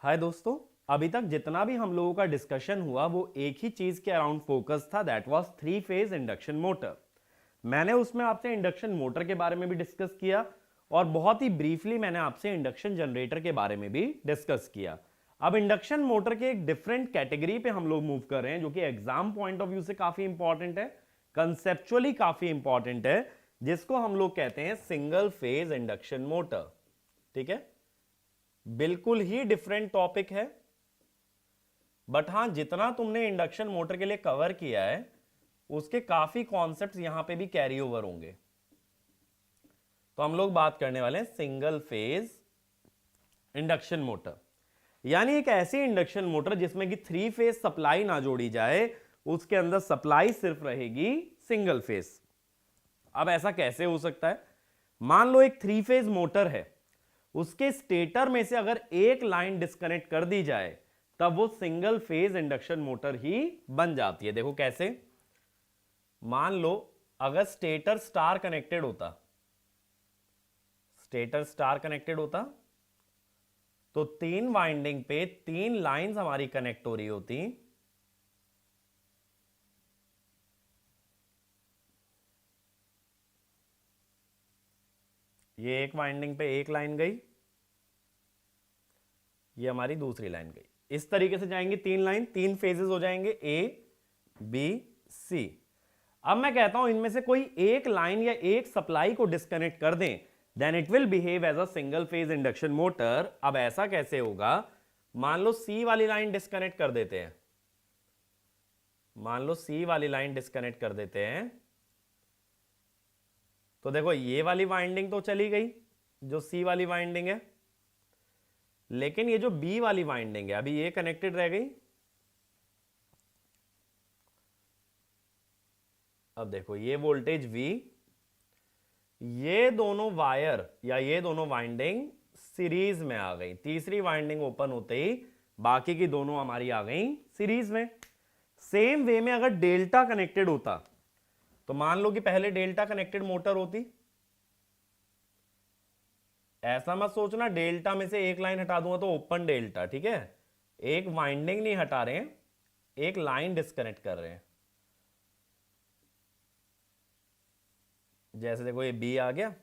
हाय दोस्तों, अभी तक जितना भी हम लोगों का डिस्कशन हुआ वो एक ही चीज के अराउंड फोकस था, that was 3 phase induction motor. मैंने उसमें आपसे इंडक्शन मोटर के बारे में भी डिस्कस किया और बहुत ही ब्रीफली मैंने आपसे इंडक्शन जनरेटर के बारे में भी डिस्कस किया। अब इंडक्शन मोटर के एक डिफरेंट कैटेगरी पे हम लोग मूव कर रहे हैं जो कि एग्जाम पॉइंट ऑफ व्यू से काफी इंपॉर्टेंट है, कंसेप्चुअली काफी इंपॉर्टेंट है, जिसको हम लोग कहते हैं सिंगल फेज इंडक्शन मोटर। ठीक है, बिल्कुल ही डिफरेंट टॉपिक है, बट हां जितना तुमने इंडक्शन मोटर के लिए कवर किया है उसके काफी कॉन्सेप्ट्स यहां पे भी कैरी ओवर होंगे। तो हम लोग बात करने वाले हैं सिंगल फेज इंडक्शन मोटर, यानी एक ऐसी इंडक्शन मोटर जिसमें कि 3 फेज सप्लाई ना जोड़ी जाए, उसके अंदर सप्लाई सिर्फ रहेगी सिंगल फेज। अब ऐसा कैसे हो सकता है? मान लो एक 3 फेज मोटर है, उसके स्टेटर में से अगर एक लाइन डिस्कनेक्ट कर दी जाए तब वो सिंगल फेज इंडक्शन मोटर ही बन जाती है। देखो कैसे, मान लो अगर स्टेटर स्टार कनेक्टेड होता, स्टेटर स्टार कनेक्टेड होता तो 3 वाइंडिंग पे 3 लाइंस हमारी कनेक्ट हो रही होती। ये एक वाइंडिंग पे एक लाइन गई, ये हमारी दूसरी लाइन गई, इस तरीके से जाएंगे 3 लाइन, 3 फेजेस हो जाएंगे ए बी सी। अब मैं कहता हूं इनमें से कोई एक लाइन या एक सप्लाई को डिस्कनेक्ट कर दें, then it will behave as a single phase induction motor. अब ऐसा कैसे होगा? मान लो सी वाली लाइन डिस्कनेक्ट कर देते हैं, मान लो सी वाली लाइन डिस्कनेक्ट कर देते हैं, तो देखो ये वाली वाइंडिंग तो चली गई जो सी वाली वाइंडिंग है, लेकिन ये जो बी वाली वाइंडिंग है अभी ये कनेक्टेड रह गई। अब देखो ये वोल्टेज V, ये दोनों वायर या ये दोनों वाइंडिंग सीरीज में आ गई। तीसरी वाइंडिंग ओपन होते ही बाकी की दोनों हमारी आ गई सीरीज में। सेम वे में अगर डेल्टा कनेक्टेड होता तो मान लो कि पहले डेल्टा कनेक्टेड मोटर होती, ऐसा मत सोचना डेल्टा में से एक लाइन हटा दूंगा तो ओपन डेल्टा, ठीक है, एक वाइंडिंग नहीं हटा रहे हैं, एक लाइन डिस्कनेक्ट कर रहे हैं। जैसे देखो ये बी आ गया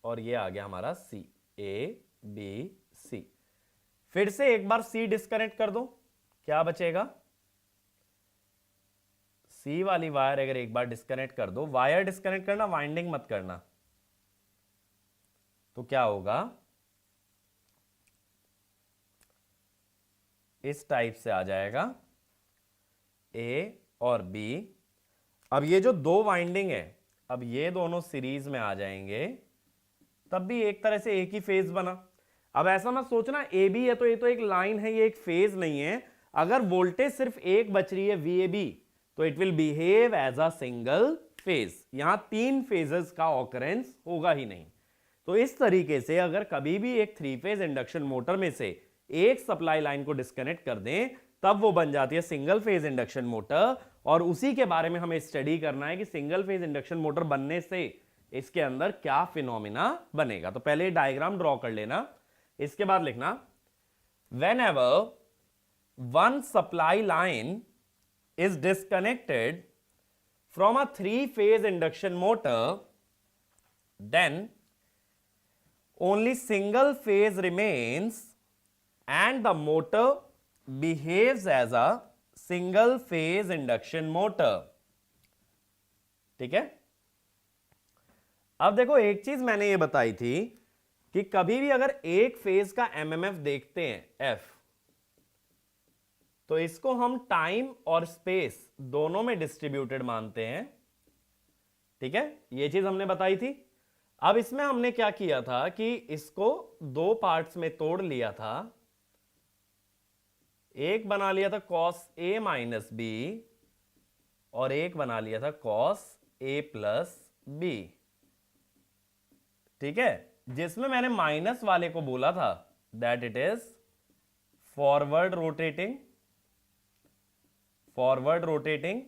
और ये आ गया हमारा सी, ए बी सी। फिर से एक बार सी डिस्कनेक्ट कर दो, क्या बचेगा? सी वाली वायर अगर एक बार डिस्कनेक्ट कर दो, वायर डिस्कनेक्ट करना, वाइंडिंग मत करना, तो क्या होगा? इस टाइप से आ जाएगा ए और बी। अब ये जो दो वाइंडिंग है, अब ये दोनों सीरीज में आ जाएंगे, तब भी एक तरह से एक ही फेज बना। अब ऐसा मत सोचना ए बी है तो ये तो एक लाइन है, ये एक फेज नहीं है। अगर वोल्टेज सिर्फ एक बच रही है वी ए बी तो it will behave as a single phase, यहां 3 फेजेस का ऑकरेंस होगा ही नहीं। तो इस तरीके से अगर कभी भी एक 3 फेज इंडक्शन मोटर में से एक सप्लाई लाइन को डिस्कनेक्ट कर दें तब वो बन जाती है सिंगल फेज इंडक्शन मोटर। और उसी के बारे में हमें स्टडी करना है कि सिंगल फेज इंडक्शन मोटर बनने से इसके अंदर क्या फिनोमिना बनेगा। तो पहले डायग्राम ड्रॉ कर लेना, इसके बाद लिखना whenever one supply line is disconnected from a 3-phase induction motor, then only single phase remains and the motor behaves as a single phase induction motor। ठीक है, अब देखो एक चीज मैंने ये बताई थी कि कभी भी अगर एक फेज का एमएमएफ देखते हैं एफ, तो इसको हम टाइम और स्पेस दोनों में डिस्ट्रीब्यूटेड मानते हैं। ठीक है, ये चीज हमने बताई थी। अब इसमें हमने क्या किया था कि इसको 2 पार्ट्स में तोड़ लिया था, एक बना लिया था cos A माइनस बी और एक बना लिया था cos A प्लस बी। ठीक है, जिसमें मैंने माइनस वाले को बोला था that it is forward rotating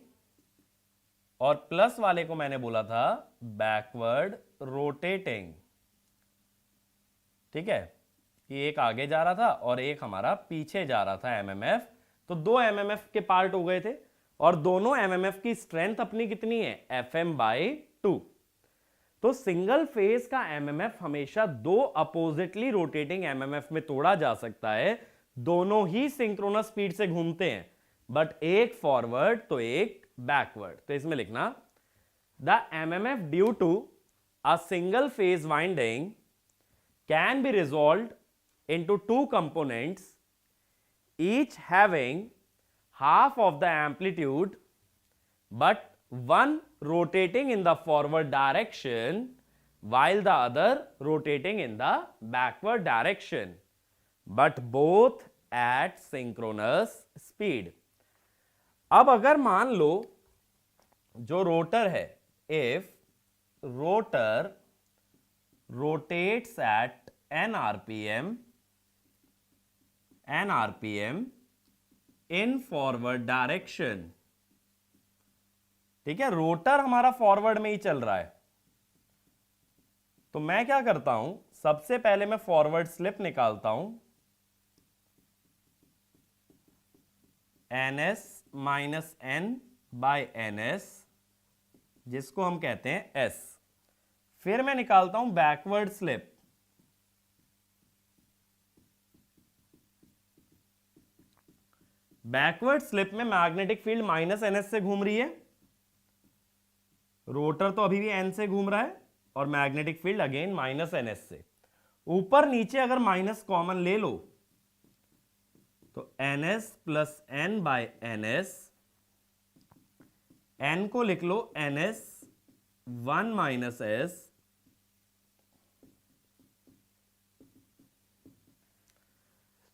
और प्लस वाले को मैंने बोला था बैकवर्ड रोटेटिंग। ठीक है, कि एक आगे जा रहा था और एक हमारा पीछे जा रहा था एमएमएफ, तो दो एमएमएफ के पार्ट हो गए थे और दोनों एमएमएफ की स्ट्रेंथ अपनी कितनी है, Fm/2। तो सिंगल फेज का एमएमएफ हमेशा दो अपोजिटली रोटेटिंग एमएमएफ में तोड़ा जा सकता है, दोनों ही सिंक्रोनस स्पीड से घूमते हैं, बट एक फॉरवर्ड तो एक बैकवर्ड। तो इसमें लिखना the MMF due to a single phase winding can be resolved into two components, each having half of the amplitude but one rotating in the forward direction while the other rotating in the backward direction, but both at synchronous speed। अब अगर मान लो जो rotor है, if rotor rotates at n rpm in forward direction, ठीक है, rotor हमारा forward में ही चल रहा है, तो मैं क्या करता हूं, सबसे पहले मैं फॉरवर्ड स्लिप निकालता हूं, ns minus n by ns, जिसको हम कहते हैं s। फिर मैं निकालता हूं बैकवर्ड स्लिप, बैकवर्ड स्लिप में मैग्नेटिक फील्ड माइनस ns से घूम रही है, रोटर तो अभी भी n से घूम रहा है, और magnetic field again minus ns से। ऊपर नीचे अगर माइनस कॉमन ले लो तो ns plus n by ns, n को लिख लो ns 1 माइनस s,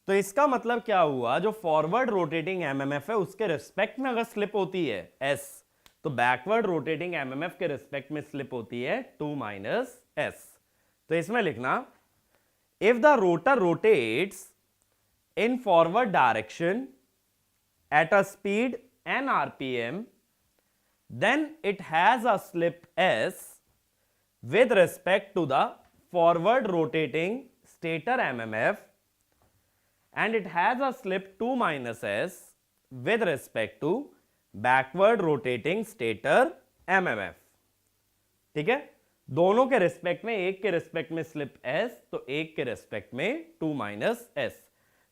तो इसका मतलब क्या हुआ, जो फॉरवर्ड रोटेटिंग एमएमएफ है उसके रिस्पेक्ट में अगर स्लिप होती है s, तो बैकवर्ड रोटेटिंग एमएमएफ के रिस्पेक्ट में स्लिप होती है 2 माइनस s। तो इसमें लिखना if the rotor rotates in forward direction at a speed n rpm, then it has a slip s with respect to the forward rotating stator mmf, and it has a slip 2 minus s with respect to backward rotating stator mmf। ठीक है, दोनों के respect में, एक के respect में slip s, तो एक के रिस्पेक्ट में 2 माइनस s।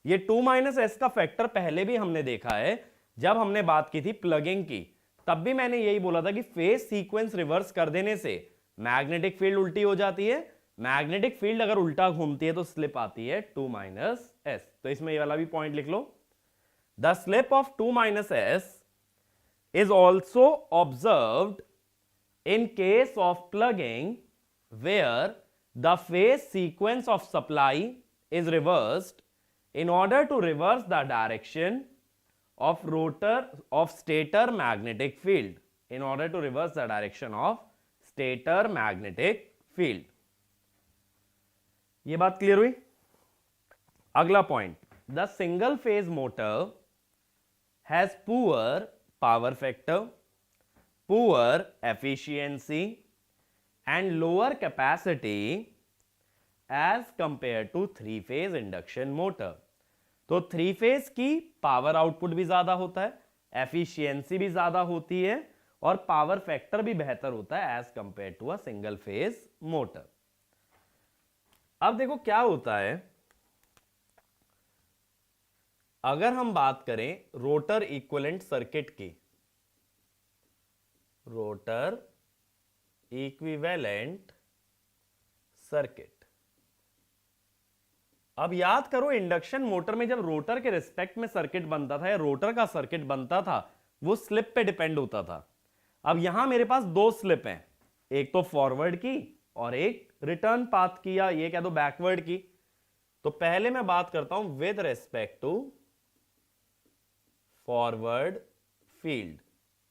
ये 2 माइनस s का फैक्टर पहले भी हमने देखा है जब हमने बात की थी प्लगिंग की, तब भी मैंने यही बोला था कि फेज सीक्वेंस रिवर्स कर देने से मैग्नेटिक फील्ड उल्टी हो जाती है, मैग्नेटिक फील्ड अगर उल्टा घूमती है तो स्लिप आती है 2 माइनस s। तो इसमें ये वाला भी पॉइंट लिख लो, the slip of 2 minus s is also observed in case of plugging where the phase sequence of supply is reversed in order to reverse the direction of stator magnetic field, in order to reverse the direction of stator magnetic field। ये बात clear हुई। अगला point, the single phase motor has poor power factor, poor efficiency and lower capacity as compared to three phase induction motor. तो three phase की power output भी ज्यादा होता है, एफिशिएंसी भी ज्यादा होती है और पावर फैक्टर भी बेहतर होता है as compared to a single phase motor. अब देखो क्या होता है, अगर हम बात करें रोटर इक्विवेलेंट सर्किट की, रोटर इक्विवेलेंट सर्किट, अब याद करो इंडक्शन मोटर में जब रोटर के रिस्पेक्ट में सर्किट बनता था या रोटर का सर्किट बनता था वो स्लिप पे डिपेंड होता था। अब यहां मेरे पास दो स्लिप हैं, एक तो फॉरवर्ड की और एक रिटर्न पाथ की, या ये कह दो बैकवर्ड की। तो पहले मैं बात करता हूं with respect to forward field.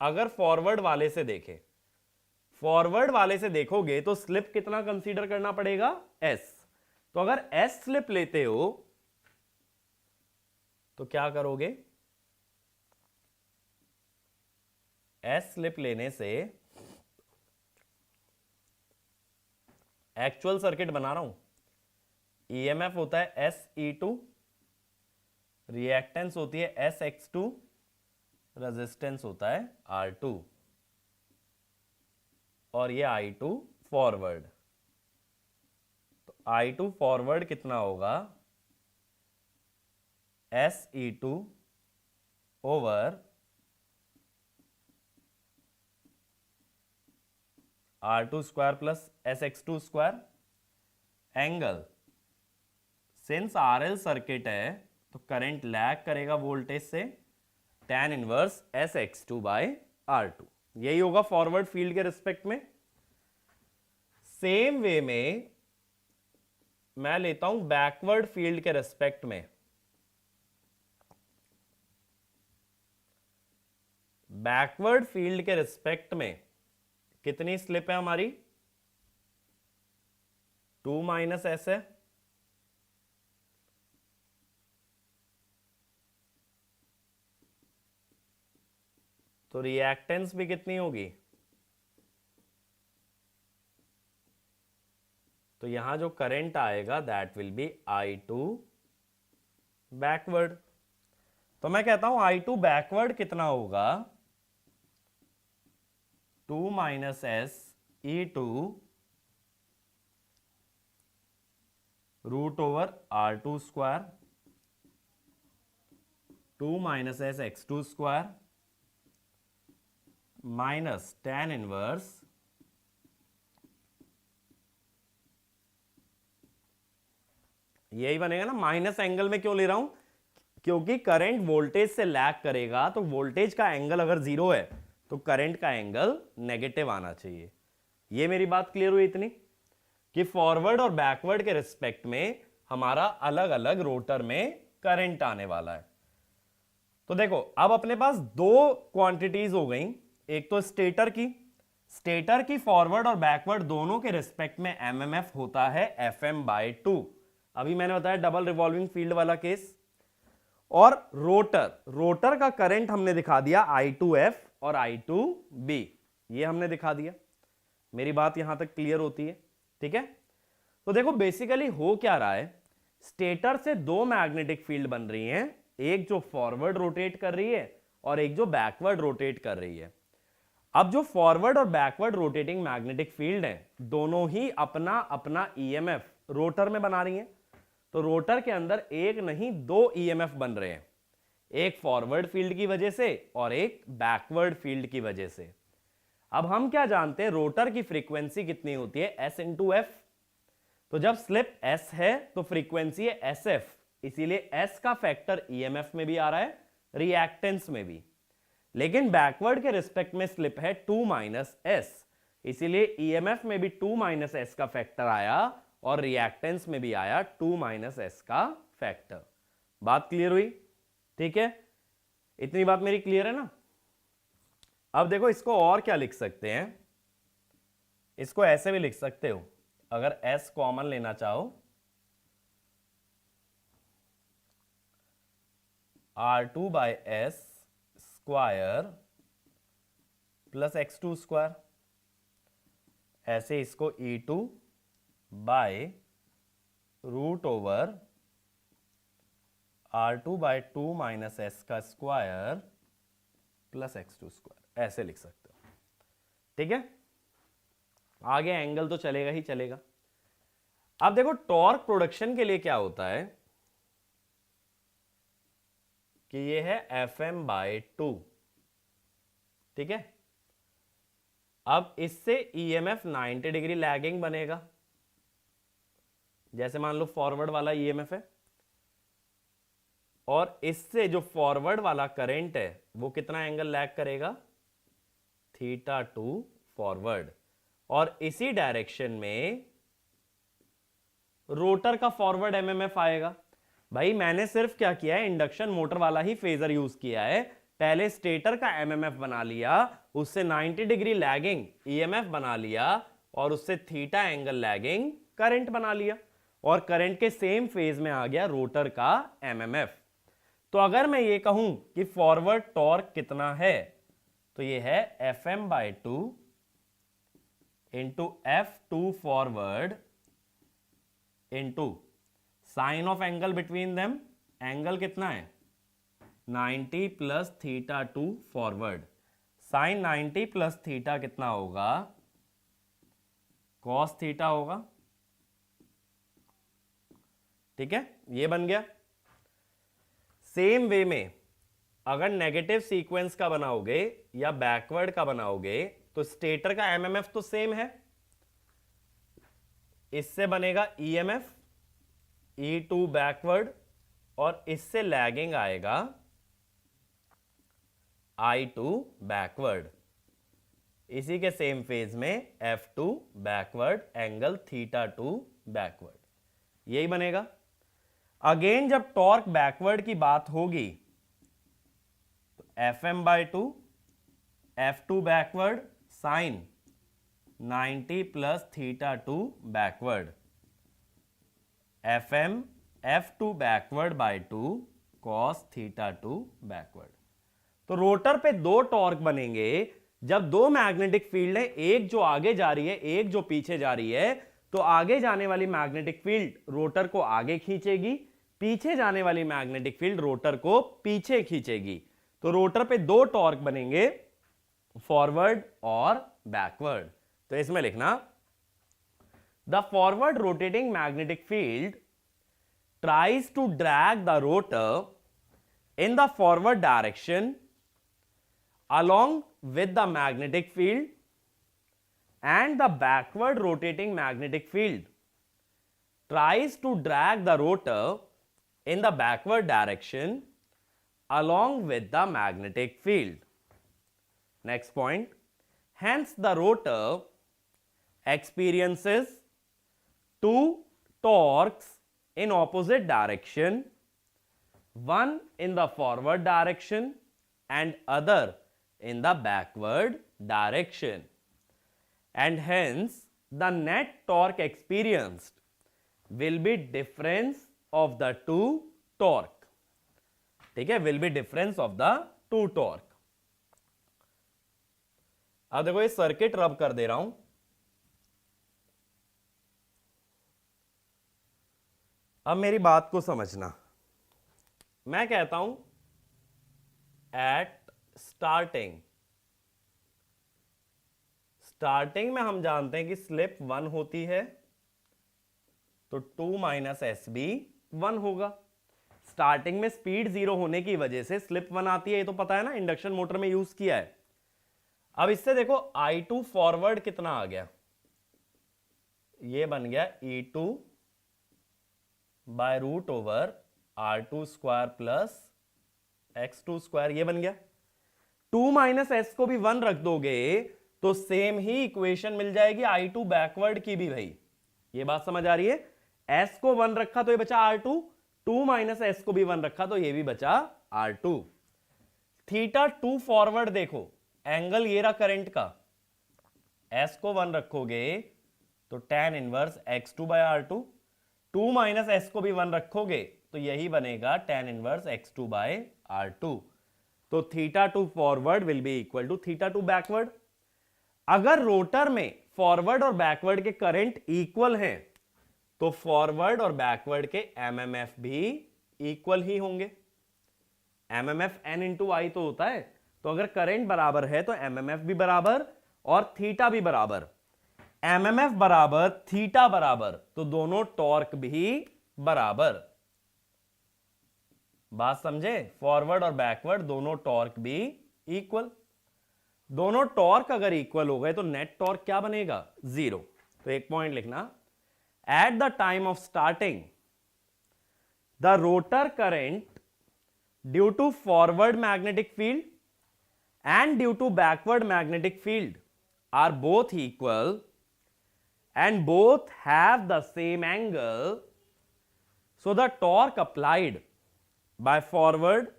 अगर फॉरवर्ड वाले से देखें, फॉरवर्ड वाले से देखोगे तो स्लिप कितना कंसीडर करना पड़ेगा, s। तो अगर s स्लिप लेते हो तो क्या करोगे, s स्लिप लेने से, एक्चुअल सर्किट बना रहा हूं, ईएमएफ होता है SE2, रिएक्टेंस होती है SX2, रेजिस्टेंस होता है R2, और ये I2 फॉरवर्ड। तो I2 फॉरवर्ड कितना होगा, SE2 over R2 square plus SX2 square. Angle, since RL circuit है तो करंट लैग करेगा वोल्टेज से, tan inverse SX2 by R2। यही होगा फॉरवर्ड फील्ड के रिस्पेक्ट में। सेम वे में मैं लेता हूं बैकवर्ड फील्ड के रिस्पेक्ट में। बैकवर्ड फील्ड के रिस्पेक्ट में कितनी स्लिप है हमारी, 2 माइनस एस है। तो रिएक्टेंस भी कितनी होगी, तो यहां जो करंट आएगा that will be I2 backward. तो मैं कहता हूं I2 बैकवर्ड कितना होगा, 2 minus S E2 root over R2 square, 2 minus S X2 square minus tan inverse यही बनेगा ना। माइनस एंगल में क्यों ले रहा हूं, क्योंकि करंट वोल्टेज से लैग करेगा, तो वोल्टेज का एंगल अगर जीरो है तो करंट का एंगल नेगेटिव आना चाहिए। ये मेरी बात क्लियर हुई इतनी, कि फॉरवर्ड और बैकवर्ड के रिस्पेक्ट में हमारा अलग अलग रोटर में करंट आने वाला है। तो देखो अब अपने पास दो क्वांटिटीज हो गई, एक तो स्टेटर की फॉरवर्ड और बैकवर्ड दोनों के रिस्पेक्ट में एमएमएफ होता है FM/2। अभी मैंने बताया डबल रिवॉल्विंग फील्ड वाला केस। और रोटर का करंट हमने दिखा दिया I2F और I2B, ये हमने दिखा दिया। मेरी बात यहां तक क्लियर होती है, ठीक है। तो देखो बेसिकली हो क्या रहा है, स्टेटर से दो मैग्नेटिक फील्ड बन रही हैं, एक जो फॉरवर्ड रोटेट कर रही है और एक जो बैकवर्ड रोटेट कर रही है। अब जो फॉरवर्ड और बैकवर्ड रोटेटिंग मैग्नेटिक फील्ड हैं, दोनों ही अपना अपना ईएमएफ रोटर में बना रही हैं। तो रोटर के अंदर एक नहीं दो ईएमएफ बन रहे हैं, एक फॉरवर्ड फील्ड की वजह से और एक बैकवर्ड फील्ड की वजह से। अब हम क्या जानते हैं, रोटर की फ्रीक्वेंसी कितनी होती है, S इंटू एफ। तो जब स्लिप S है तो फ्रीक्वेंसी है SF, इसीलिए S का फैक्टर ईएमएफ में भी आ रहा है, रिएक्टेंस में भी। लेकिन बैकवर्ड के रिस्पेक्ट में स्लिप है 2 माइनस एस, इसीलिए ईएमएफ में भी 2 माइनस एस का फैक्टर आया और रिएक्टेंस में भी आया 2 माइनस एस का फैक्टर। बात क्लियर हुई, ठीक है। इतनी बात मेरी क्लियर है ना। अब देखो इसको और क्या लिख सकते हैं, इसको ऐसे भी लिख सकते हो, अगर S कॉमन लेना चाहो, R2 by S square plus X2 square, ऐसे इसको E2 by root over R2 by 2 minus S का स्क्वायर प्लस X2 स्क्वायर, ऐसे लिख सकते हो, ठीक है। आगे एंगल तो चलेगा ही चलेगा। अब देखो टॉर्क प्रोडक्शन के लिए क्या होता है कि ये है FM/2, ठीक है। अब इससे ईएमएफ 90 डिग्री लैगिंग बनेगा, जैसे मान लो फॉरवर्ड वाला ईएमएफ है, और इससे जो फॉरवर्ड वाला करंट है वो कितना एंगल लैग करेगा, θ2 फॉरवर्ड। और इसी डायरेक्शन में रोटर का फॉरवर्ड एमएमएफ आएगा। भाई मैंने सिर्फ क्या किया है, इंडक्शन मोटर वाला ही फेजर यूज किया है। पहले स्टेटर का एमएमएफ बना लिया, उससे 90 डिग्री लैगिंग ईएमएफ बना लिया, और उससे थीटा एंगल लैगिंग करंट बना लिया, और करंट के सेम फेज में आ गया रोटर का एमएमएफ। तो अगर मैं ये कहूं कि फॉरवर्ड टॉर्क कितना है, तो ये है FM/2 into F2 forward into sine of angle between them, angle कितना है 90 plus theta two forward, sine 90 plus theta कितना होगा कॉस थीटा होगा। ठीक है, ये बन गया। सेम वे में अगर नेगेटिव सीक्वेंस का बनाओगे या बैकवर्ड का बनाओगे तो स्टेटर का एमएमएफ तो सेम है, इससे बनेगा ईएमएफ E2 बैकवर्ड और इससे लैगिंग आएगा I2 बैकवर्ड। इसी के सेम फेज में F2 बैकवर्ड एंगल θ2 बैकवर्ड, यही बनेगा। अगेन जब टॉर्क बैकवर्ड की बात होगी तो Fm/2 F2 backward sine 90 plus θ2 backward, Fm F2 backward by 2 cos θ2 बैकवर्ड। तो रोटर पे दो टॉर्क बनेंगे जब दो मैग्नेटिक फील्ड है, एक जो आगे जा रही है एक जो पीछे जा रही है, तो आगे जाने वाली मैग्नेटिक फील्ड रोटर को आगे खींचेगी, पीछे जाने वाली मैग्नेटिक फील्ड रोटर को पीछे खींचेगी। तो रोटर पे दो टॉर्क बनेंगे, फॉरवर्ड और बैकवर्ड। तो इसमें लिखना the forward rotating magnetic field tries to drag the rotor in the forward direction along with the magnetic field, and the backward rotating magnetic field tries to drag the rotor in the backward direction along with the magnetic field. Next point, hence the rotor experiences two torques in opposite direction, one in the forward direction and other in the backward direction, and hence the net torque experienced will be difference of the two torque. ठीक है, will be difference of the two torque. अब देखो ये circuit रब कर दे रहा हूं, अब मेरी बात को समझना। मैं कहता हूं एट स्टार्टिंग में हम जानते हैं कि स्लिप 1 होती है, तो 2 माइनस एस भी 1 होगा। स्टार्टिंग में स्पीड 0 होने की वजह से स्लिप 1 आती है, ये तो पता है ना, इंडक्शन मोटर में यूज किया है। अब इससे देखो I2 फॉरवर्ड कितना आ गया, ये बन गया E2 by root over R2 square plus X2 square, ये बन गया। 2 माइनस एस को भी 1 रख दोगे तो सेम ही इक्वेशन मिल जाएगी I2 बैकवर्ड की भी। भाई ये बात समझ आ रही है, S को 1 रखा तो ये बचा R2, 2 माइनस एस को भी 1 रखा तो ये भी बचा R2। θ2 फॉरवर्ड देखो, एंगल ये रहा करंट का, S को 1 रखोगे तो tan inverse X2 by R2, 2 minus S को भी 1 रखोगे तो यही बनेगा tan inverse X2 by R2। तो θ2 forward will be equal to θ2 backward. अगर रोटर में फॉरवर्ड और बैकवर्ड के करंट इक्वल हैं तो फॉरवर्ड और बैकवर्ड के एमएमएफ भी इक्वल ही होंगे। एमएमएफ N इंटू आई तो होता है, तो अगर करंट बराबर है तो एमएमएफ भी बराबर और थीटा भी बराबर। एमएमएफ बराबर थीटा बराबर तो दोनों टॉर्क भी बराबर। बात समझे, फॉरवर्ड और बैकवर्ड दोनों टॉर्क भी इक्वल। दोनों टॉर्क अगर इक्वल हो गए तो नेट टॉर्क क्या बनेगा 0। तो एक पॉइंट लिखना, at the time of starting the rotor current due to forward magnetic field and due to backward magnetic field are both equal and both have the same angle, so the torque applied by forward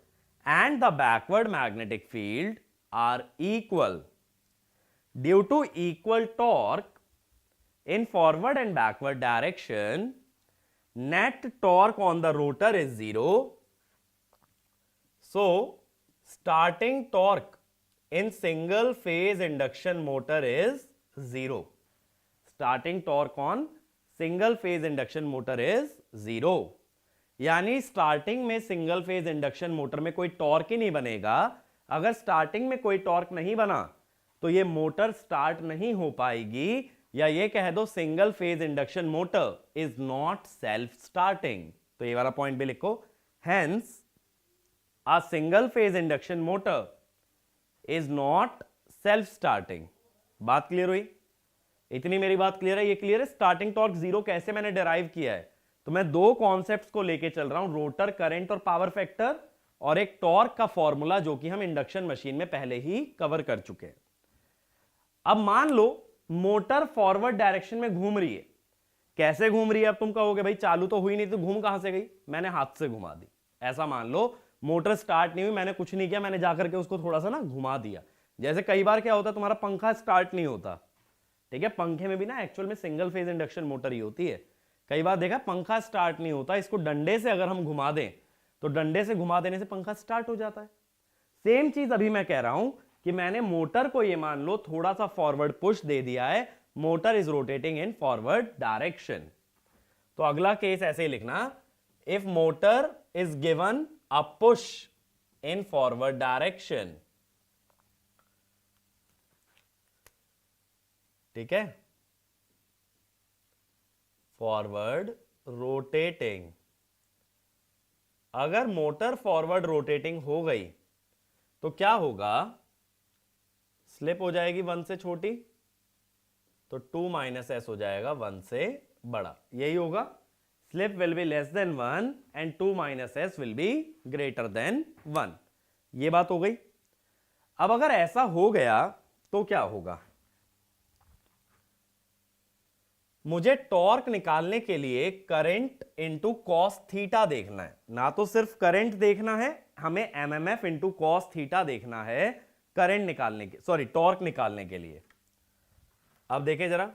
and the backward magnetic field are equal. Due to equal torque in forward and backward direction, net torque on the rotor is 0. So starting torque in single phase induction motor is 0. Starting torque on single phase induction motor is 0. यानी starting में single phase induction motor में कोई torque ही नहीं बनेगा। अगर starting में कोई torque नहीं बना तो ये मोटर स्टार्ट नहीं हो पाएगी, या ये कह दो single phase induction motor is not self starting. तो ये वाला पॉइंट भी लिखो, hence a single phase induction motor is not self starting. बात क्लियर हुई? इतनी मेरी बात क्लियर है? ये क्लियर है स्टार्टिंग टॉर्क जीरो कैसे मैंने डिराइव किया है? तो मैं दो कॉन्सेप्ट्स को लेके चल रहा हूं, रोटर करंट और पावर फैक्टर, और एक टॉर्क का फॉर्मूला जो कि हम इंडक्शन मशीन में पहले ही कवर कर चुके हैं। अब मान लो मोटर फॉरवर्ड डायरेक्शन में घूम रही है। कैसे घूम रही है? अब तुम कहोगे भाई चालू तो हुई नहीं, तो घूम कहां से गई? मैंने हाथ से घुमा दी। ऐसा मान लो मोटर स्टार्ट नहीं हुई, मैंने कुछ नहीं किया, मैंने जाकर के उसको थोड़ा सा ना घुमा दिया। जैसे कई बार क्या होता है, तुम्हारा पंखा स्टार्ट नहीं होता, ठीक है, पंखे में भी ना एक्चुअल में सिंगल फेज इंडक्शन मोटर ही होती है। कई बार देखा पंखा स्टार्ट नहीं होता, इसको डंडे से अगर हम घुमा दें तो डंडे से घुमा देने से पंखा स्टार्ट हो जाता है। सेम चीज अभी मैं कह रहा हूं कि मैंने मोटर को ये मान लो थोड़ा सा फॉरवर्ड पुश दे दिया है, motor is rotating in forward direction. तो अगला केस ऐसे ही लिखना, if motor is given a push in forward direction, ठीक है, फॉरवर्ड रोटेटिंग। अगर मोटर फॉरवर्ड रोटेटिंग हो गई तो क्या होगा? स्लिप हो जाएगी 1 से छोटी, तो 2 माइनस एस हो जाएगा 1 से बड़ा। यही होगा, slip will be less than 1 and 2 minus S will be greater than 1। ये बात हो गई। अब अगर ऐसा हो गया तो क्या होगा? मुझे टॉर्क निकालने के लिए करंट इंटू कॉस थीटा देखना है। ना तो सिर्फ करंट देखना है, हमें एमएमएफ इंटू कॉस थीटा देखना है करंट निकालने के, सॉरी टॉर्क निकालने के लिए। अब देखें जरा,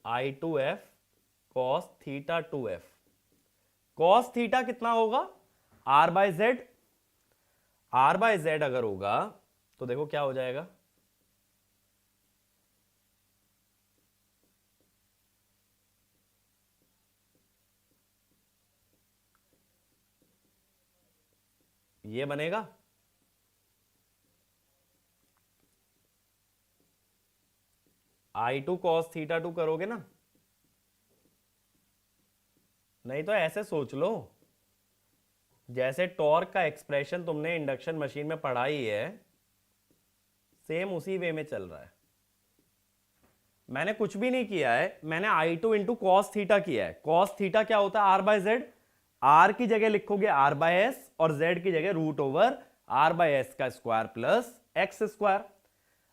I2F cos theta 2F, cos theta कितना होगा? R by Z. R by Z अगर होगा तो देखो क्या हो जाएगा, ये बनेगा I2 cos थीटा 2 करोगे ना? नहीं तो ऐसे सोच लो, जैसे टॉर्क का एक्सप्रेशन तुमने इंडक्शन मशीन में पढ़ा ही है, सेम उसी वे में चल रहा है। मैंने कुछ भी नहीं किया है, मैंने I2 इंटू कॉस थीटा किया है। कॉस थीटा क्या होता है? R by Z. R की जगह लिखोगे R बाय एस और Z की जगह root over R by S का स्क्वायर प्लस एक्स स्क्वायर।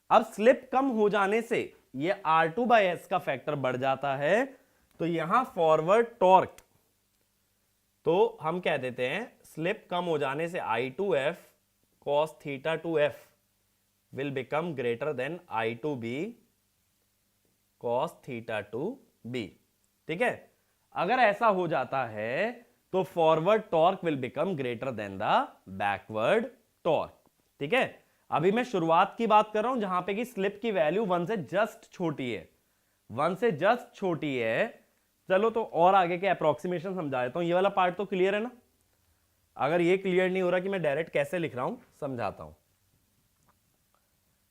अब स्लिप कम हो जाने से ये R2 बाय एस का फैक्टर बढ़ जाता है, तो यहां फॉरवर्ड टॉर्क, तो हम कह देते हैं स्लिप कम हो जाने से I2F cos theta 2F will become greater then I2B cos theta 2B। ठीक है, अगर ऐसा हो जाता है तो forward torque will become greater then the backward torque. ठीक है, अभी मैं शुरुआत की बात कर रहा हूं जहां पे कि स्लिप की वैल्यू 1 से जस्ट छोटी है, 1 से जस्ट छोटी है। चलो तो और आगे के अप्रोक्सीमेशन समझा देता हूं। ये वाला पार्ट तो क्लियर है ना? अगर ये क्लियर नहीं हो रहा कि मैं डायरेक्ट कैसे लिख रहा हूं, समझाता हूं।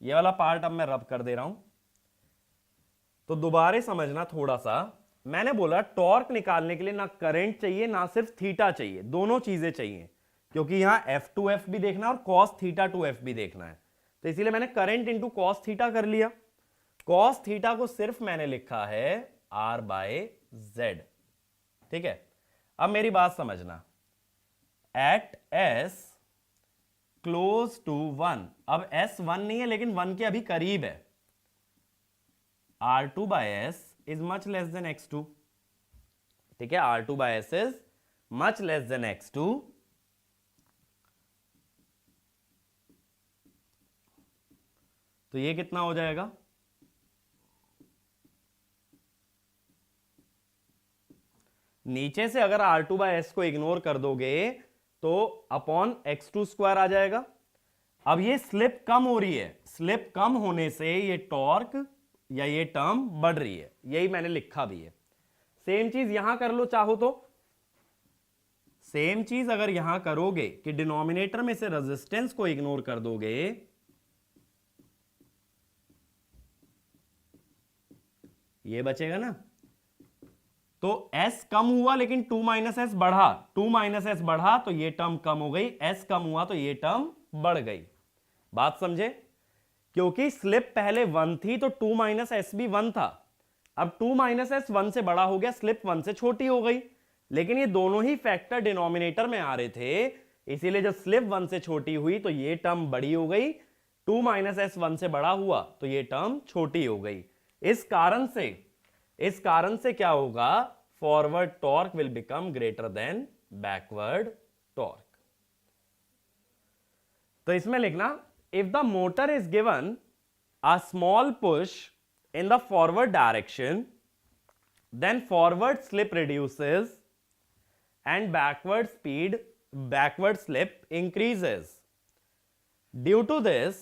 ये वाला पार्ट अब मैं रब कर दे रहा हूं, तो दोबारा समझना थोड़ा सा। मैंने बोला टॉर्क निकालने के लिए ना करंट चाहिए ना सिर्फ थीटा चाहिए, दोनों चीजें चाहिए, क्योंकि यहां F2F भी देखना और cos थीटा 2F भी देखना है। तो इसीलिए मैंने करंट इंटू cos थीटा कर लिया। cos थीटा को सिर्फ मैंने लिखा है R बाय Z। ठीक है, अब मेरी बात समझना, एट S क्लोज टू 1, अब S 1 नहीं है लेकिन 1 के अभी करीब है, R2 by S is much less than X2। ठीक है, R2 by S is much less than X2। तो ये कितना हो जाएगा? नीचे से अगर R2 बाय S को इग्नोर कर दोगे तो अपॉन X2 स्क्वायर आ जाएगा। अब ये स्लिप कम हो रही है, स्लिप कम होने से ये टॉर्क या ये टर्म बढ़ रही है, यही मैंने लिखा भी है। सेम चीज यहां कर लो चाहो तो, सेम चीज अगर यहां करोगे कि डिनोमिनेटर में से रेजिस्टेंस को इग्नोर कर दोगे, ये बचेगा ना, तो s कम हुआ लेकिन 2 माइनस एस बढ़ा, 2 माइनस एस बढ़ा तो ये टर्म कम हो गई, s कम हुआ तो ये टर्म बढ़ गई। बात समझे? क्योंकि स्लिप पहले 1 थी तो 2 माइनस एस भी 1 था, अब 2 माइनस एस 1 से बड़ा हो गया, स्लिप 1 से छोटी हो गई, लेकिन ये दोनों ही फैक्टर डिनोमिनेटर में आ रहे थे, इसीलिए जब स्लिप 1 से छोटी हुई तो ये टर्म बड़ी हो गई, 2 माइनस एस 1 से बड़ा हुआ तो ये टर्म छोटी हो गई। इस कारण से क्या होगा, forward torque will become greater than backward torque. तो इसमें लिखना, if the motor is given a small push in the forward direction, then forward slip reduces and backward slip increases. Due to this,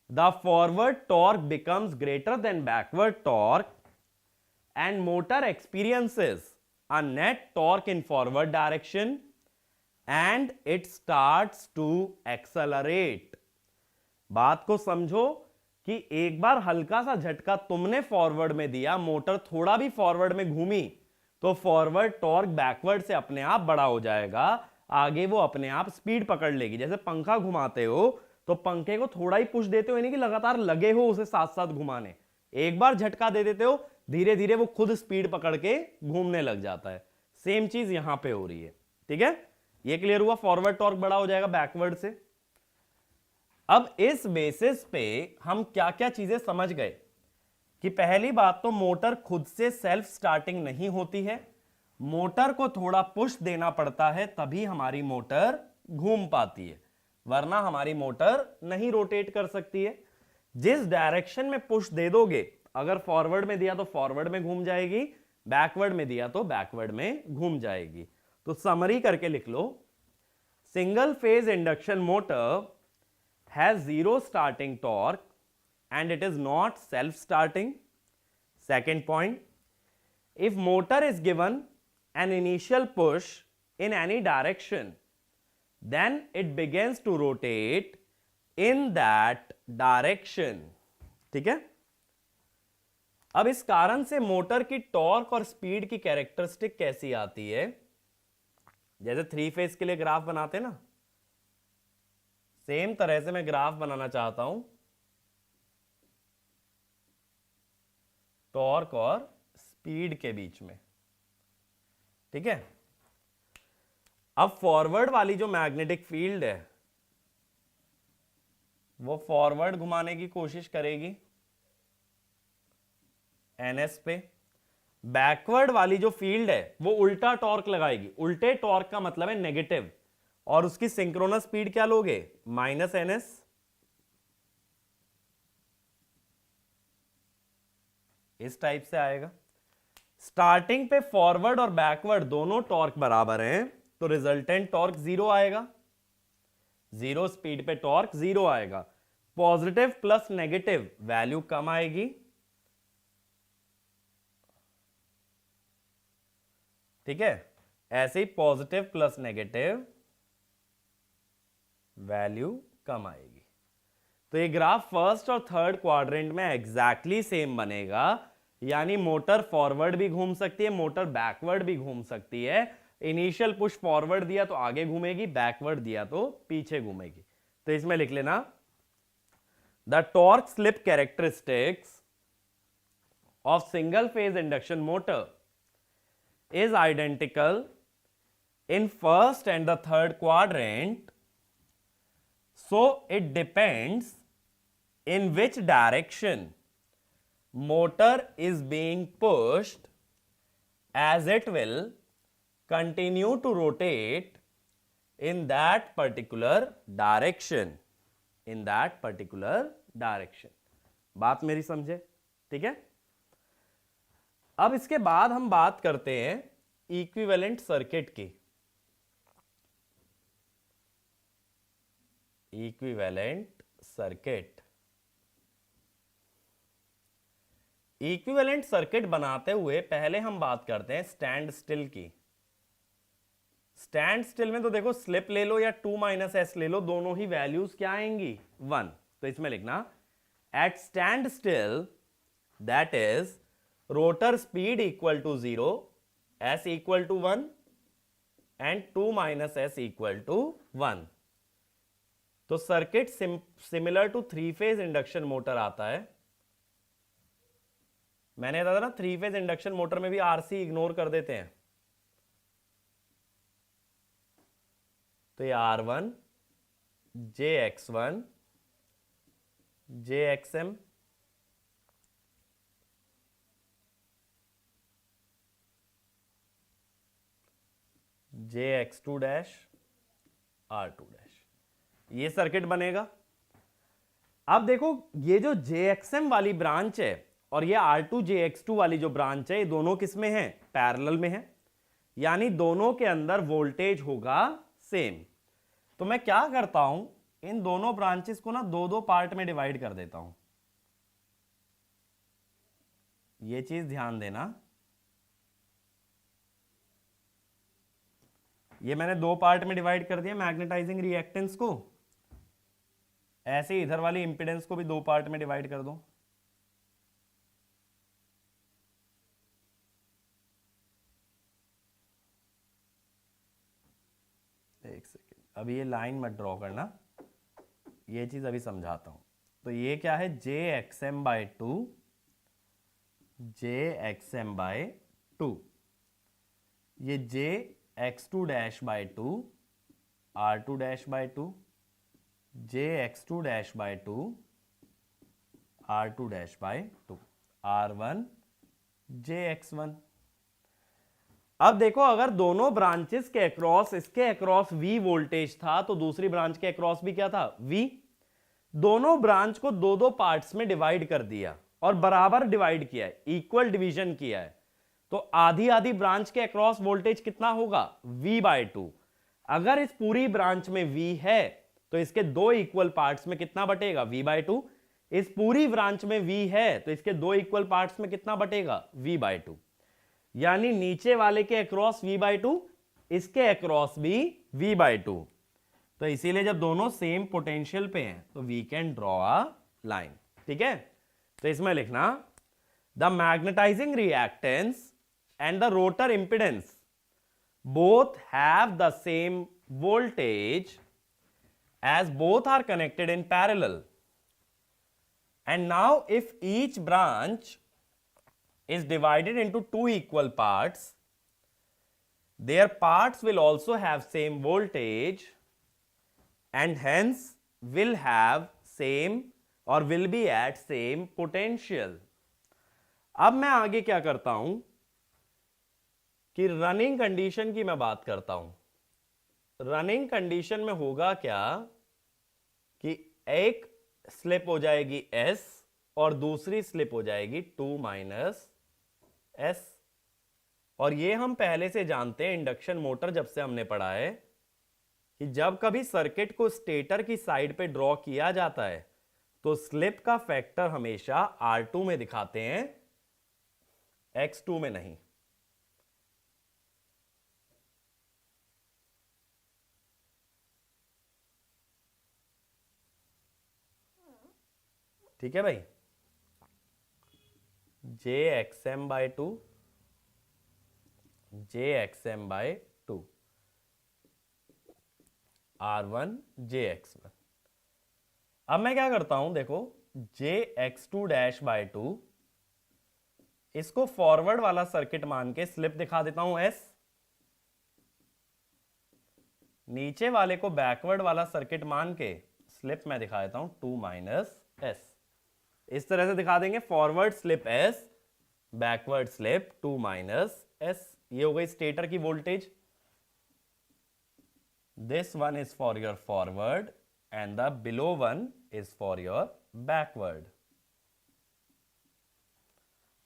the forward torque becomes greater than backward torque and motor experiences a net torque in forward direction and it starts to accelerate. बात को समझो कि एक बार हल्का सा झटका तुमने forward में दिया, मोटर थोड़ा भी फॉरवर्ड में घूमी तो फॉरवर्ड टॉर्क बैकवर्ड से अपने आप बड़ा हो जाएगा, आगे वो अपने आप स्पीड पकड़ लेगी। जैसे पंखा घुमाते हो तो पंखे को थोड़ा ही पुश देते हो, यानी कि लगातार लगे हो उसे साथ साथ घुमाने, एक बार झटका दे देते हो, धीरे धीरे वो खुद स्पीड पकड़ के घूमने लग जाता है। सेम चीज यहां पे हो रही है, ठीक है? ये क्लियर हुआ, फॉरवर्ड टॉर्क बड़ा हो जाएगा बैकवर्ड से। अब इस बेसिस पे हम क्या क्या चीजें समझ गए कि पहली बात तो मोटर खुद से सेल्फ स्टार्टिंग नहीं होती है, मोटर को थोड़ा पुश देना पड़ता है तभी हमारी मोटर घूम पाती है, वरना हमारी मोटर नहीं रोटेट कर सकती है। जिस डायरेक्शन में पुश दे दोगे, अगर फॉरवर्ड में दिया तो फॉरवर्ड में घूम जाएगी, बैकवर्ड में दिया तो बैकवर्ड में घूम जाएगी। तो समरी करके लिख लो, single phase induction motor has zero starting torque and it is not self-starting. Second point, if motor is given an initial push in any direction, then it begins to rotate in that direction. ठीक है? अब इस कारण से motor की torque और speed की characteristic कैसी आती है, जैसे 3 फेज के लिए ग्राफ बनाते हैं ना, सेम तरह से मैं ग्राफ बनाना चाहता हूं टॉर्क और स्पीड के बीच में, ठीक है? अब फॉरवर्ड वाली जो मैग्नेटिक फील्ड है वो फॉरवर्ड घुमाने की कोशिश करेगी NS पे, बैकवर्ड वाली जो फील्ड है वो उल्टा टॉर्क लगाएगी। उल्टे टॉर्क का मतलब है नेगेटिव, और उसकी सिंक्रोनस स्पीड क्या लोगे, -NS। इस टाइप से आएगा। स्टार्टिंग पे फॉरवर्ड और बैकवर्ड दोनों टॉर्क बराबर हैं तो रिजल्टेंट टॉर्क 0 आएगा, 0 स्पीड पे टॉर्क 0 आएगा। पॉजिटिव प्लस नेगेटिव वैल्यू कम आएगी, ठीक है? ऐसे ही पॉजिटिव प्लस नेगेटिव वैल्यू कम आएगी। तो ये ग्राफ फर्स्ट और थर्ड क्वाड्रेंट में एग्जैक्टली सेम बनेगा, यानी मोटर फॉरवर्ड भी घूम सकती है, मोटर बैकवर्ड भी घूम सकती है। इनिशियल पुश फॉरवर्ड दिया तो आगे घूमेगी, बैकवर्ड दिया तो पीछे घूमेगी। तो इसमें लिख लेना, the torque slip characteristics of single phase induction motor is identical in first and the third quadrant, so it depends in which direction motor is being pushed, as it will continue to rotate in that particular direction, in that particular direction। बात मेरी समझे, ठीक है? अब इसके बाद हम बात करते हैं इक्विवेलेंट सर्किट की। इक्विवेलेंट सर्किट इक्विवेलेंट सर्किट बनाते हुए पहले हम बात करते हैं स्टैंड स्टिल की। स्टैंड स्टिल में तो देखो स्लिप ले लो या 2 - s ले लो, दोनों ही वैल्यूज क्या आएंगी 1। तो इसमें लिखना at stand still that is rotor speed equal to 0, s equal to 1 and 2 - s equal to 1। तो circuit similar to 3 phase induction motor आता है। मैंने बताया था ना 3 फेज इंडक्शन मोटर में भी आरसी इग्नोर कर देते हैं। तो ये R1 JX1 JXM JX2 dash R2 dash, ये सर्किट बनेगा। अब देखो ये जो JXM वाली ब्रांच है और ये R2 JX2 वाली जो ब्रांच है, ये दोनों किस में है? पैरेलल में है, यानी दोनों के अंदर वोल्टेज होगा सेम। तो मैं क्या करता हूं, इन दोनों ब्रांचेस को ना दो दो पार्ट में डिवाइड कर देता हूं। ये चीज ध्यान देना, ये मैंने दो पार्ट में डिवाइड कर दिया मैग्नेटाइजिंग रिएक्टेंस को। ऐसे ही इधर वाली इंपीडेंस को भी दो पार्ट में डिवाइड कर दो। एक सेकेंड, अभी ये लाइन मत ड्रॉ करना, ये चीज अभी समझाता हूं। तो ये क्या है? JXM/2 JXM/2, ये JX2-2 R2-2 JX2-2 R2-2 R1 JX1। अब देखो अगर दोनों ब्रांचेस के अक्रॉस, इसके अक्रॉस V वोल्टेज था तो दूसरी ब्रांच के अक्रॉस भी क्या था? V। दोनों ब्रांच को दो दो पार्ट्स में डिवाइड कर दिया और बराबर डिवाइड किया है, इक्वल डिवीजन किया है। तो आधी आधी ब्रांच के अक्रॉस वोल्टेज कितना होगा? V/2। अगर इस पूरी ब्रांच में V है तो इसके दो इक्वल पार्ट्स में कितना बटेगा? V/2। इस पूरी ब्रांच में V है तो इसके दो इक्वल पार्ट्स में कितना बटेगा? V/2। यानी नीचे वाले के अक्रॉस V/2, इसके अक्रॉस भी V/2। तो इसीलिए जब दोनों सेम पोटेंशियल पे हैं तो we can draw a line. ठीक है, तो इसमें लिखना the magnetising reactance and the rotor impedance both have the same voltage as both are connected in parallel. And now if each branch is divided into two equal parts, their parts will also have same voltage and hence will have same or will be at same potential. अब मैं आगे क्या करता हूं कि running condition की मैं बात करता हूं। रनिंग कंडीशन में होगा क्या कि एक स्लिप हो जाएगी S और दूसरी स्लिप हो जाएगी 2 - s। और ये हम पहले से जानते हैं इंडक्शन मोटर जब से हमने पढ़ा है कि जब कभी सर्किट को स्टेटर की साइड पे ड्रॉ किया जाता है तो स्लिप का फैक्टर हमेशा R2 में दिखाते हैं, X2 में नहीं। ठीक है भाई, JXM/2 JXM/2 R1 JX1। अब मैं क्या करता हूं, देखो JX2-2 इसको फॉरवर्ड वाला सर्किट मान के स्लिप दिखा देता हूं S, नीचे वाले को बैकवर्ड वाला सर्किट मान के स्लिप मैं दिखा देता हूं 2 - s। इस तरह से दिखा देंगे, forward slip S, backward slip 2 - s। ये हो गई स्टेटर की voltage. This one is for your forward and the below one is for your backward.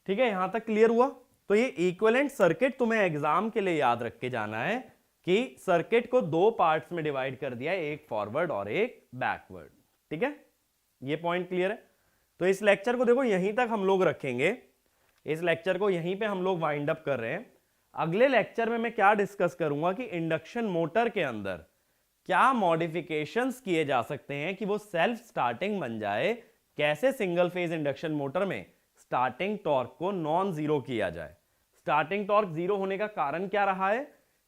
ठीक है, यहां तक क्लियर हुआ? तो ये इक्विवेलेंट सर्किट तुम्हें एग्जाम के लिए याद रख के जाना है कि सर्किट को दो पार्ट्स में डिवाइड कर दिया है, एक फॉरवर्ड और एक बैकवर्ड। ठीक है, ये पॉइंट क्लियर है? तो इस लेक्चर को देखो यहीं तक हम लोग रखेंगे। इस लेक्चर को यहीं पे हम लोग वाइंड अप कर रहे हैं। अगले लेक्चर में मैं क्या डिस्कस करूंगा कि इंडक्शन मोटर के अंदर क्या मॉडिफिकेशंस किए जा सकते हैं कि वो सेल्फ स्टार्टिंग बन जाए, कैसे सिंगल फेज इंडक्शन मोटर में स्टार्टिंग टॉर्क को नॉन जीरो किया जाए। स्टार्टिंग टॉर्क जीरो होने का कारण क्या रहा है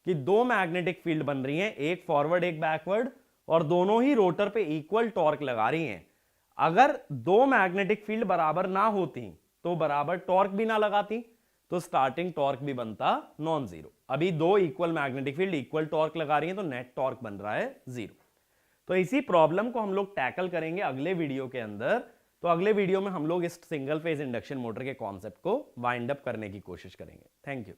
कि दो मैग्नेटिक फील्ड बन रही हैं, एक फॉरवर्ड एक बैकवर्ड, और दोनों ही रोटर पे इक्वल टॉर्क लगा रही हैं। अगर दो मैग्नेटिक फील्ड बराबर ना होती तो बराबर टॉर्क भी ना लगाती, तो स्टार्टिंग टॉर्क भी बनता नॉन जीरो। अभी दो equal magnetic field equal torque लगा रही हैं तो नेट टॉर्क बन रहा है जीरो। तो इसी प्रॉब्लम को हम लोग टैकल करेंगे अगले वीडियो के अंदर। तो अगले वीडियो में हम लोग इस सिंगल फेज इंडक्शन मोटर के कॉन्सेप्ट को वाइंड अप करने की कोशिश करेंगे। Thank you.